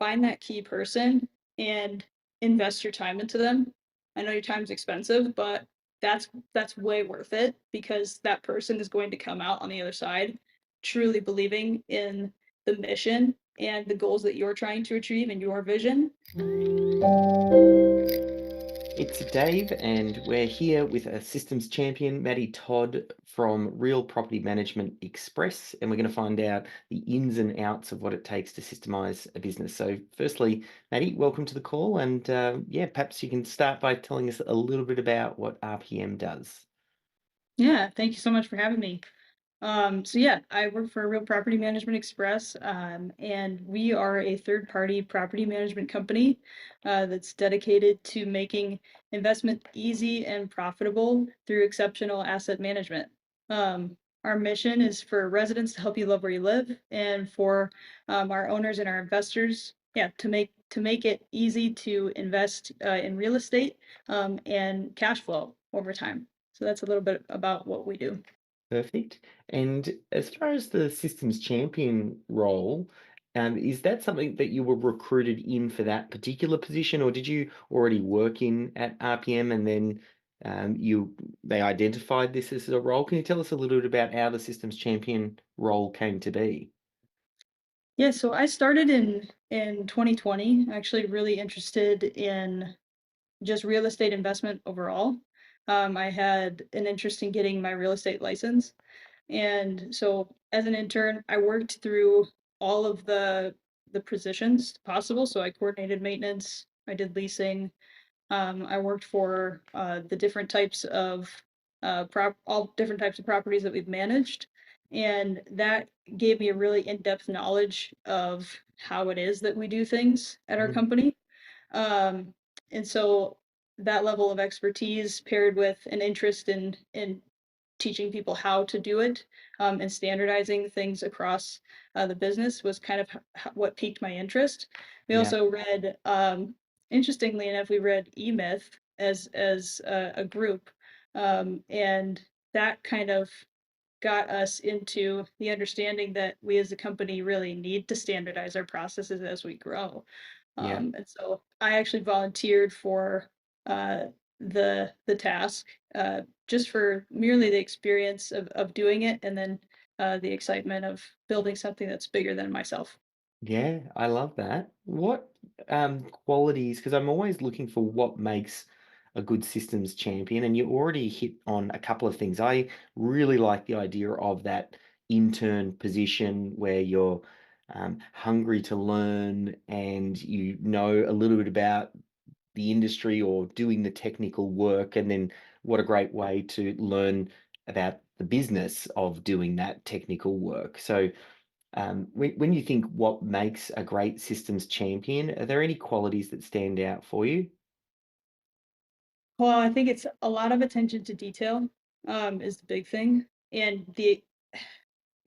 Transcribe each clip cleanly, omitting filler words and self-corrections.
find that key person and invest your time into them. I know your time's expensive, but that's way worth it because that person is going to come out on the other side truly believing in the mission and the goals that you're trying to achieve and your vision. It's Dave, and we're here with a systems champion, Maddie Todd from Real Property Management Express, and we're going to find out the ins and outs of what it takes to systemize a business. So, firstly, Maddie, welcome to the call, and yeah, perhaps you can start by telling us a little bit about what RPM does. Yeah, thank you so much for having me. So yeah, I work for Real Property Management Express, and we are a third-party property management company that's dedicated to making investment easy and profitable through exceptional asset management. Our mission is for residents to help you love where you live, and for our owners and our investors, yeah, to make it easy to invest in real estate and cash flow over time. So that's a little bit about what we do. Perfect. And as far as the systems champion role, is that something that you were recruited in for that particular position, or did you already work in at RPM and then they identified this as a role? Can you tell us a little bit about how the systems champion role came to be? Yeah, so I started in 2020, actually really interested in just real estate investment overall. I had an interest in getting my real estate license. And so as an intern, I worked through all of the positions possible. So I coordinated maintenance, I did leasing, I worked for the different types of all different types of properties that we've managed, and that gave me a really in-depth knowledge of how it is that we do things at our Mhm. company. Um, and so that level of expertise paired with an interest in teaching people how to do it and standardizing things across the business was kind of what piqued my interest. We Yeah. also read, interestingly enough, we read E-Myth as a group, and that kind of got us into the understanding that we as a company really need to standardize our processes as we grow. Yeah. And so I actually volunteered for uh, the task just for merely the experience of doing it and then the excitement of building something that's bigger than myself. Yeah, I love that. What qualities, because I'm always looking for what makes a good systems champion, and you already hit on a couple of things. I really like the idea of that intern position where you're hungry to learn and you know a little bit about the industry or doing the technical work, and then what a great way to learn about the business of doing that technical work. So when you think what makes a great systems champion, are there any qualities that stand out for you? Well, I think it's a lot of attention to detail is the big thing, and the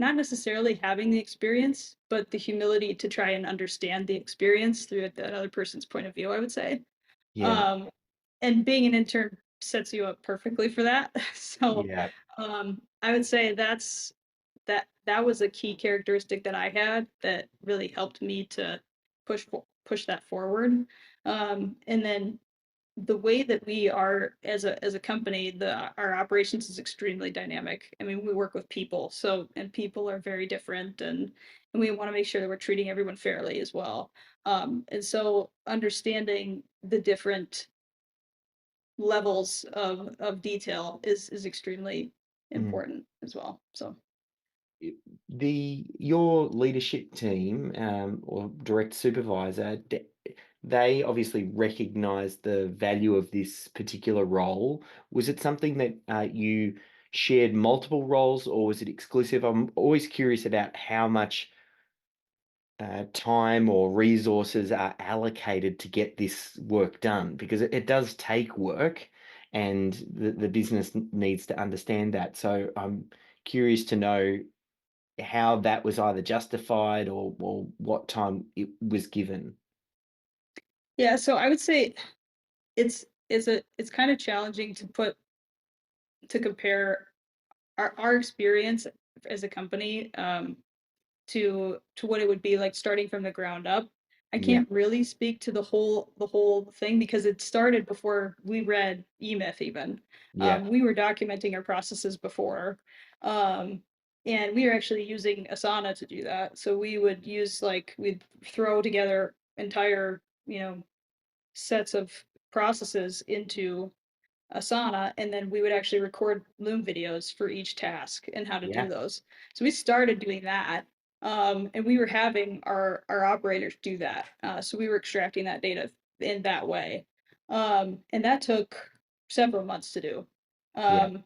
not necessarily having the experience, but the humility to try and understand the experience through that other person's point of view, I would say. Yeah, Um, and being an intern sets you up perfectly for that. So yeah, I would say that was a key characteristic that I had that really helped me to push that forward. And then the way that we are as a company, the our operations is extremely dynamic. I mean, we work with people, so and people are very different, and we want to make sure that we're treating everyone fairly as well. And so understanding the different levels of detail is extremely mm. important as well. So Your leadership team or direct supervisor, they obviously recognize the value of this particular role. Was it something that you shared multiple roles, or was it exclusive? I'm always curious about how much time or resources are allocated to get this work done, because it does take work, and the business needs to understand that. So I'm curious to know how that was either justified, or what time it was given. yeah, so I would say it's kind of challenging to compare our experience as a company to what it would be like starting from the ground up I Yeah. can't really speak to the whole thing because it started before we read eMyth even. Yeah. We were documenting our processes before. Um, and we were actually using Asana to do that. So we would use like we'd throw together entire, sets of processes into Asana, and then we would actually record Loom videos for each task and how to do Yeah. those. So we started doing that, and we were having our operators do that. So we were extracting that data in that way, and that took several months to do. Yeah. Um,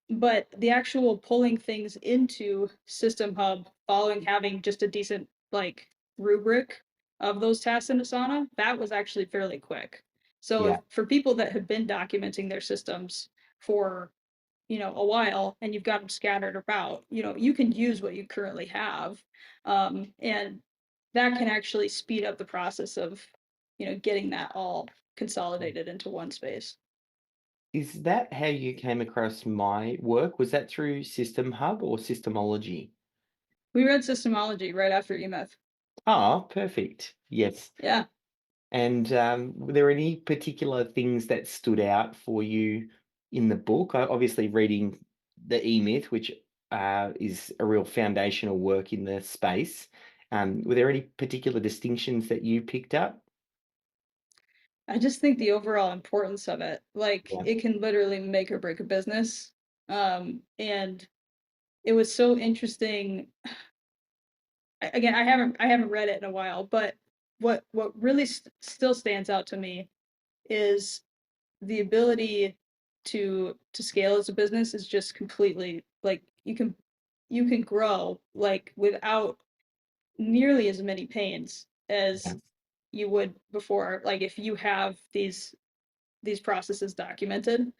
but the actual pulling things into SystemHUB following having just a decent like rubric of those tasks in Asana, that was actually fairly quick. So Yeah. if, for people that have been documenting their systems for, a while and you've got them scattered about, you can use what you currently have. And that can actually speed up the process of, getting that all consolidated into one space. Is that how you came across my work? Was that through System Hub or Systemology? We read Systemology right after eMyth. Oh, perfect. Yes. Yeah. And were there any particular things that stood out for you in the book? Obviously, reading the E-Myth, which is a real foundational work in the space. Were there any particular distinctions that you picked up? I just think the overall importance of it, like Yeah. it can literally make or break a business. And it was so interesting. Again, I haven't read it in a while, but what really still stands out to me is the ability to scale as a business is just completely like you can grow like without nearly as many pains Yeah. as you would before. Like if you have these processes documented.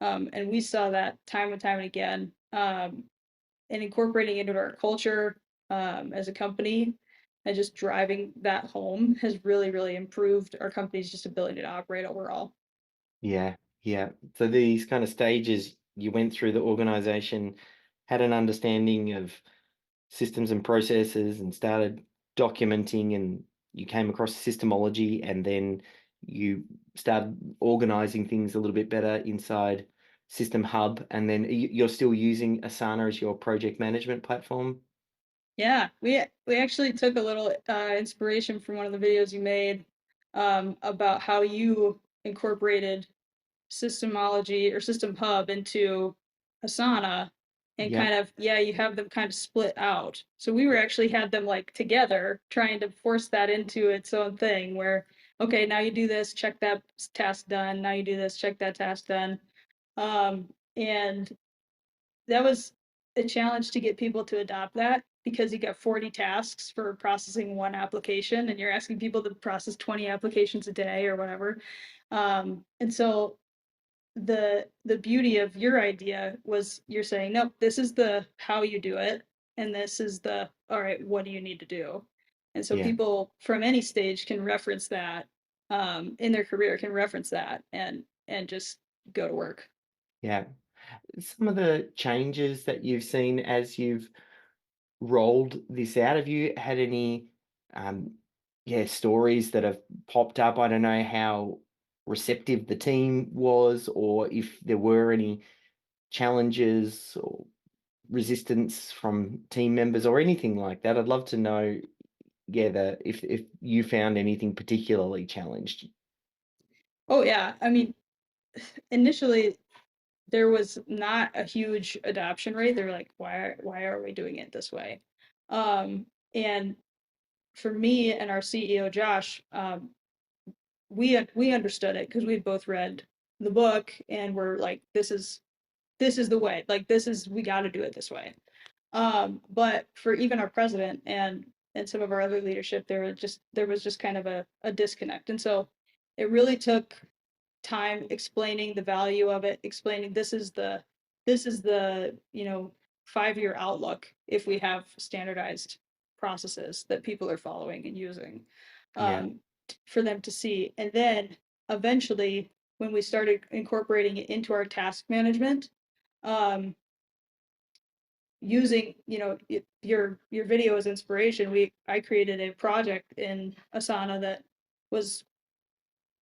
And we saw that time and time and again. And incorporating it into our culture as a company and just driving that home has really, really improved our company's just ability to operate overall. Yeah, yeah. So these kind of stages you went through the organization, had an understanding of systems and processes and started documenting and you came across systemology and then you started organizing things a little bit better inside System Hub and then you're still using Asana as your project management platform. Yeah, we actually took a little inspiration from one of the videos you made about how you incorporated systemology or system hub into Asana and Yeah. kind of yeah, you have them kind of split out. So we were actually had them like together trying to force that into its own thing where okay, now you do this, check that task done. Now you do this, check that task done. And that was a challenge to get people to adopt that because you got 40 tasks for processing one application and you're asking people to process 20 applications a day or whatever. And so the beauty of your idea was you're saying, nope, this is the how you do it, and this is the all right, what do you need to do? And so Yeah. people from any stage can reference that in their career can reference that and just go to work. Yeah. Some of the changes that you've seen as you've rolled this out, have you had any, um, yeah, stories that have popped up? I don't know how receptive the team was, or if there were any challenges or resistance from team members or anything like that. I'd love to know, yeah, if you found anything particularly challenged. Oh yeah, I mean, initially there was not a huge adoption rate. They're like, why are we doing it this way? And for me and our CEO Josh, we understood it because we had both read the book and we're like, this is the way. Like this is we got to do it this way. But for even our president and some of our other leadership, there was just kind of a disconnect, and so it really took time explaining the value of it, explaining this is the 5-year outlook if we have standardized processes that people are following and using Yeah, um, for them to see. And then eventually, when we started incorporating it into our task management, um, using, your video as inspiration, I created a project in Asana that was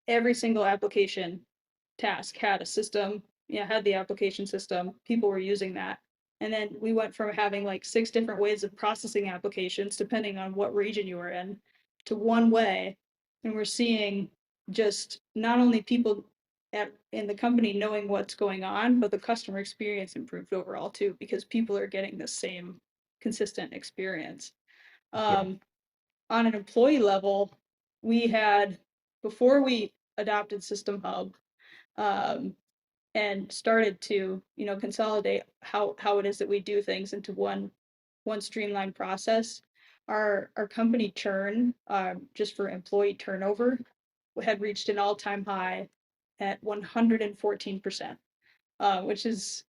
every single application task had a system, had the application system. People were using that. And then we went from having like 6 different ways of processing applications, depending on what region you were in, to one way. And we're seeing just not only people in the company knowing what's going on, but the customer experience improved overall too, because people are getting the same consistent experience. Yeah. Um, on an employee level, we had, before we adopted SystemHUB, um, and started to, consolidate how it is that we do things into one streamlined process. Our company churn, just for employee turnover, had reached an all-time high at 114%, which is,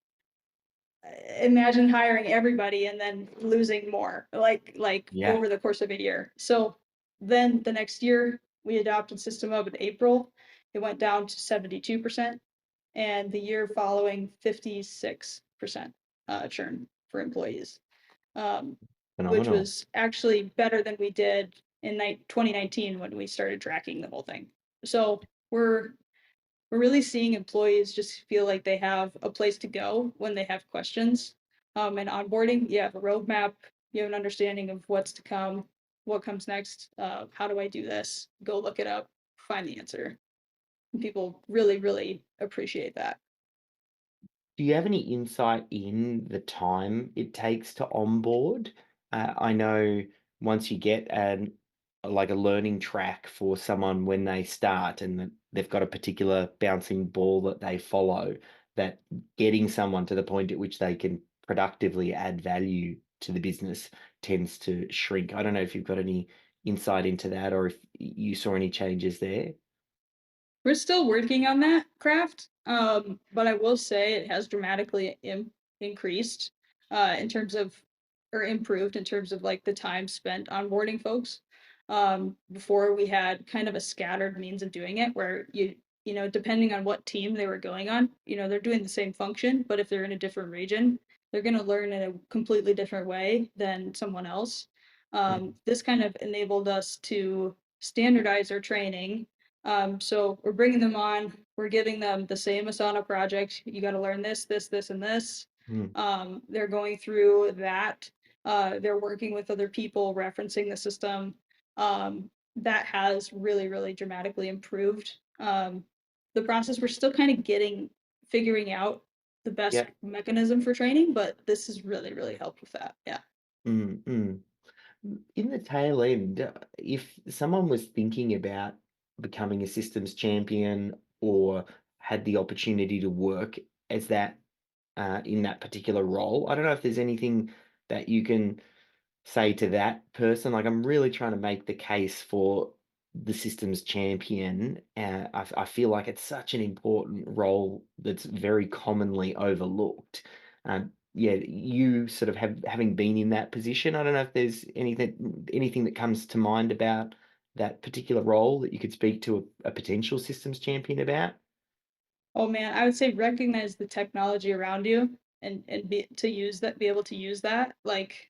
imagine hiring everybody and then losing more, like Yeah. over the course of a year. So then the next year we adopted System Hub in April. It went down to 72%, and the year following 56% churn for employees, um, which Phenomenal. was actually better than we did in 2019 when we started tracking the whole thing. So we're really seeing employees just feel like they have a place to go when they have questions. And onboarding, you have a roadmap, you have an understanding of what's to come, what comes next, how do I do this? Go look it up, find the answer. And people really, really appreciate that. Do you have any insight in the time it takes to onboard? I know once you get like a learning track for someone when they start and that they've got a particular bouncing ball that they follow, that getting someone to the point at which they can productively add value to the business tends to shrink. I don't know if you've got any insight into that or if you saw any changes there. We're still working on that craft, but I will say it has dramatically increased in terms of, or improved in terms of like the time spent onboarding folks. Before we had kind of a scattered means of doing it where depending on what team they were going on, they're doing the same function, but if they're in a different region, they're going to learn in a completely different way than someone else. This kind of enabled us to standardize our training, so we're bringing them on, we're giving them the same Asana project. You got to learn this, this, this, and this. Mm. They're going through that. They're working with other people, referencing the system. That has really, really dramatically improved the process. We're still kind of figuring out the best Yeah. mechanism for training, but this has really, really helped with that. Yeah. Mm, mm. In the tail end, if someone was thinking about becoming a systems champion or had the opportunity to work as that in that particular role, I don't know if there's anything that you can say to that person. Like, I'm really trying to make the case for the systems champion. I feel like it's such an important role that's very commonly overlooked. Yeah, you sort of having been in that position. I don't know if there's anything that comes to mind about that particular role that you could speak to a potential systems champion about. Oh man, I would say recognize the technology around you and be able to use that. Like,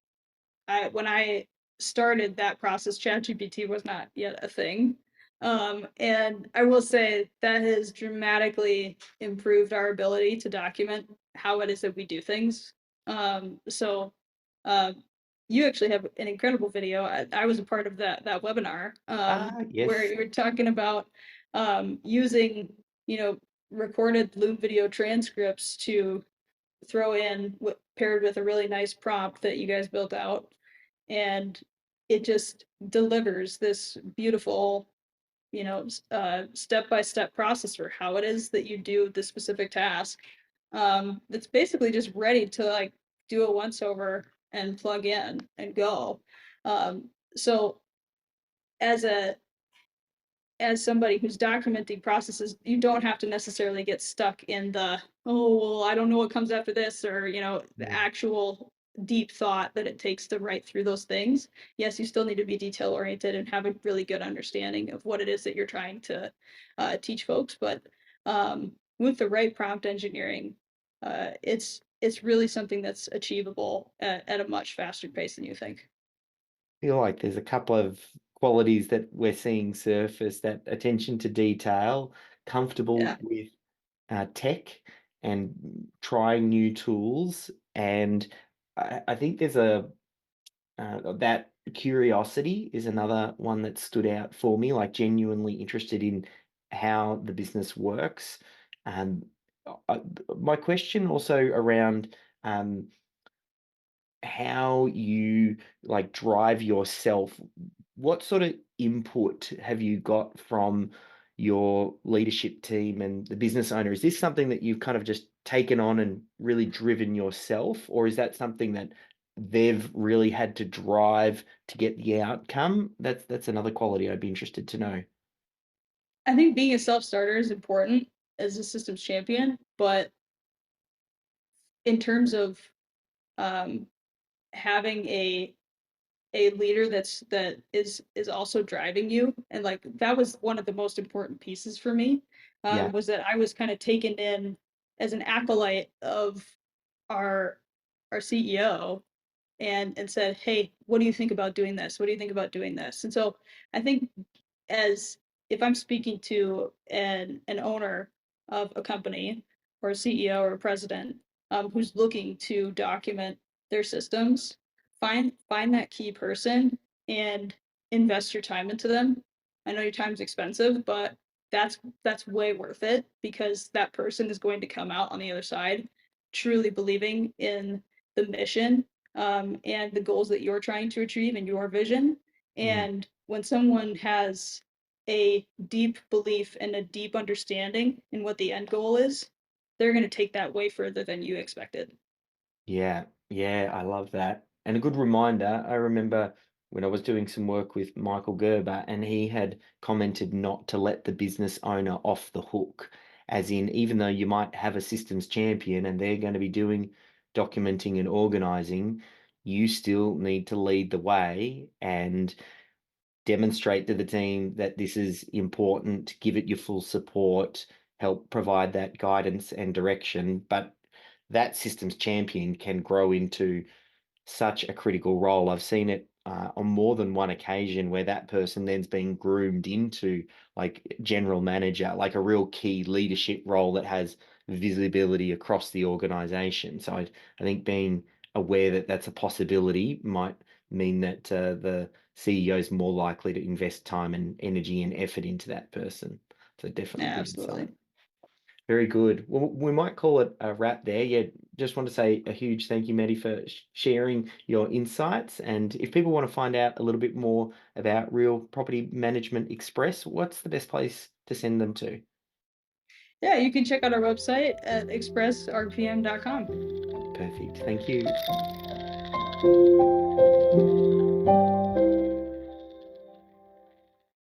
when I started that process, ChatGPT was not yet a thing. And I will say that has dramatically improved our ability to document how it is that we do things. So uh, you actually have an incredible video. I was a part of that webinar, Ah, where yes. you were talking about using, recorded Loom video transcripts to throw in, paired with a really nice prompt that you guys built out, and it just delivers this beautiful, step-by-step process for how it is that you do the specific task. That's basically just ready to like do a once over and plug in and go. So as a as somebody who's documenting processes, you don't have to necessarily get stuck in the, oh, well, I don't know what comes after this, or, the Mm. actual deep thought that it takes to write through those things. Yes, you still need to be detail oriented and have a really good understanding of what it is that you're trying to teach folks. But with the right prompt engineering, it's it's really something that's achievable at a much faster pace than you think. Feel like there's a couple of qualities that we're seeing surface, that attention to detail, comfortable Yeah. with tech and trying new tools. And I think there's that curiosity is another one that stood out for me, like genuinely interested in how the business works. Um, I, my question also around um, how you like drive yourself. What sort of input have you got from your leadership team and the business owner? Is this something that you've kind of just taken on and really driven yourself, or is that something that they've really had to drive to get the outcome? That's another quality I'd be interested to know. I think being a self-starter is important as a systems champion, but in terms of um, having a leader that is also driving you, and like that was one of the most important pieces for me, Yeah. was that I was kind of taken in as an acolyte of our CEO, and said, "Hey, what do you think about doing this? What do you think about doing this?" And so I think, as if I'm speaking to an owner of a company, or a CEO or a president, who's looking to document their systems, find that key person and invest your time into them. I know your time's expensive, but that's way worth it, because that person is going to come out on the other side truly believing in the mission, and the goals that you're trying to achieve and your vision. Mm. And when someone has a deep belief and a deep understanding in what the end goal is, they're going to take that way further than you expected. Yeah, yeah, I love that. And a good reminder, I remember when I was doing some work with Michael Gerber, and he had commented not to let the business owner off the hook. As in, even though you might have a systems champion and they're going to be doing documenting and organizing, you still need to lead the way and demonstrate to the team that this is important, give it your full support, help provide that guidance and direction. But that systems champion can grow into such a critical role. I've seen it on more than one occasion where that person then's being groomed into like general manager, like a real key leadership role that has visibility across the organization. So I think being aware that that's a possibility might mean that the CEO is more likely to invest time and energy and effort into that person. So definitely Yeah, good insight. absolutely. Very good. Well, we might call it a wrap there. Yeah, just want to say a huge thank you, Maddie, for sharing your insights. And if people want to find out a little bit more about Real Property Management Express, what's the best place to send them to? Yeah, you can check out our website at expressrpm.com. Perfect. Thank you.